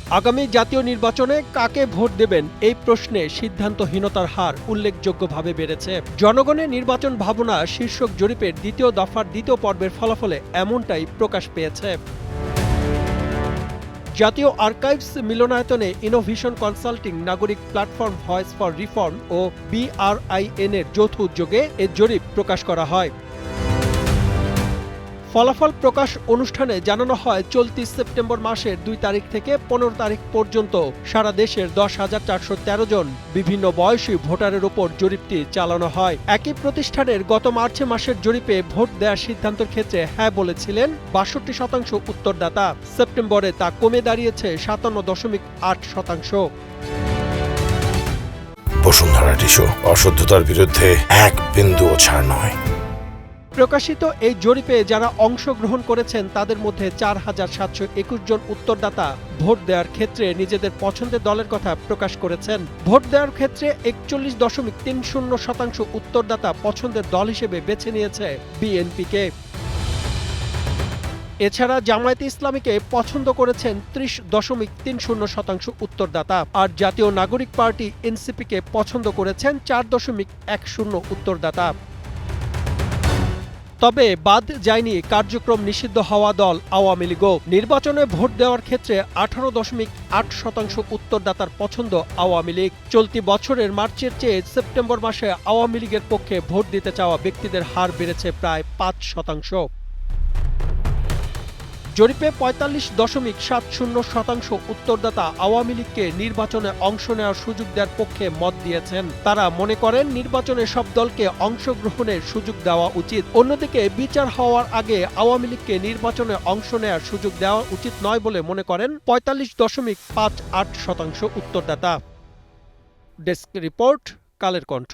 আগামী জাতীয় নির্বাচনে কাকে ভোট দেবেন এই প্রশ্নে সিদ্ধান্তহীনতার হার উল্লেখযোগ্যভাবে বেড়েছে। জনগণের নির্বাচন ভাবনা শীর্ষক জরিপের দ্বিতীয় দফার দ্বিতীয় পর্বের ফলাফলে এমনটাই প্রকাশ পেয়েছে। জাতীয় আর্কাইভস মিলনায়তনে ইনোভেশন কনসাল্টিং, নাগরিক প্ল্যাটফর্ম ভয়েস ফর রিফর্ম ও BRIN এর যৌথ উদ্যোগে এ জরিপ প্রকাশ করা হয়। ফলাফল প্রকাশ অনুষ্ঠানে জানানো হয়, চলতি সেপ্টেম্বর মাসের 2 তারিখ থেকে 15 তারিখ পর্যন্ত সারা দেশের 10,413 জন বিভিন্ন বয়সী ভোটারের উপর জরিপটি চালানো হয়। একই প্রতিষ্ঠানের গত মার্চ মাসের জরিপে ভোট দেওয়ার সিদ্ধান্তের ক্ষেত্রে হ্যাঁ বলেছিলেন 62% উত্তরদাতা। সেপ্টেম্বরে তা কমে দাঁড়িয়েছে 57.8%। বসুন্ধরা টিস্যু, অশুদ্ধতার বিরুদ্ধে এক বিন্দুও ছাড় নয়। প্রকাশিত এই জরিপে যারা অংশগ্রহণ করেছেন তাদের মধ্যে 4,721 জন উত্তরদাতা ভোট দেওয়ার ক্ষেত্রে নিজেদের পছন্দের দলের কথা প্রকাশ করেছেন। ভোট দেওয়ার ক্ষেত্রে 41.30% উত্তরদাতা পছন্দের দল হিসেবে বেছে নিয়েছে বিএনপিকে। এছাড়া জামায়াতে ইসলামীকে পছন্দ করেছেন 30.30% উত্তরদাতা, আর জাতীয় নাগরিক পার্টি এনসিপিকে পছন্দ করেছেন 4.10 উত্তরদাতা। তবে বাদ যায়নি কার্যক্রম নিষিদ্ধ হওয়া দল আওয়ামী লীগও। নির্বাচনে ভোট দেওয়ার ক্ষেত্রে 18.8% উত্তরদাতার পছন্দ আওয়ামী লীগ। চলতি বছরের মার্চের চেয়ে সেপ্টেম্বর মাসে আওয়ামী লীগের পক্ষে ভোট দিতে চাওয়া ব্যক্তিদের হার বেড়েছে প্রায় 5%। জরিপে 45.70% উত্তরদাতা আওয়ামী লীগকে নির্বাচনে অংশ নেওয়ার সুযোগ দেওয়ার পক্ষে মত দিয়েছেন। তারা মনে করেন নির্বাচনে সব দলকে অংশগ্রহণের সুযোগ দেওয়া উচিত। অন্যদিকে বিচার হওয়ার আগে আওয়ামী লীগকে নির্বাচনে অংশ নেওয়ার সুযোগ দেওয়া উচিত নয় বলে মনে করেন 45.58% উত্তরদাতা। Desk report, Kaler Kantho.